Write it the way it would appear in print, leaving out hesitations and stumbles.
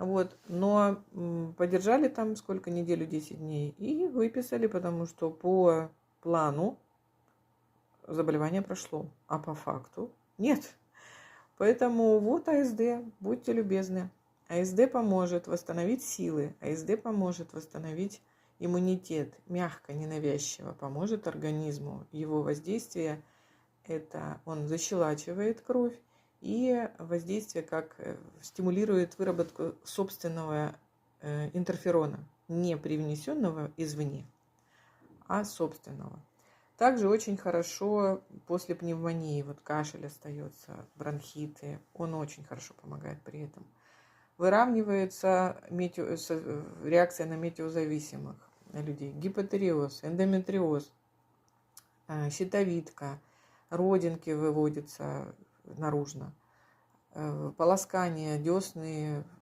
Вот, но подержали там сколько, неделю, 10 дней и выписали, потому что по плану заболевание прошло, а по факту нет. Поэтому вот АСД, будьте любезны. АСД поможет восстановить силы, АСД поможет восстановить иммунитет, мягко, ненавязчиво, поможет организму. Его воздействие – это он защелачивает кровь, и воздействие как стимулирует выработку собственного интерферона, не привнесенного извне, а собственного. Также очень хорошо после пневмонии, вот кашель остается, бронхиты, он очень хорошо помогает при этом. Выравнивается реакция на метеозависимых людей, гипотериоз, эндометриоз, щитовидка, родинки выводятся наружно, полоскание, десны,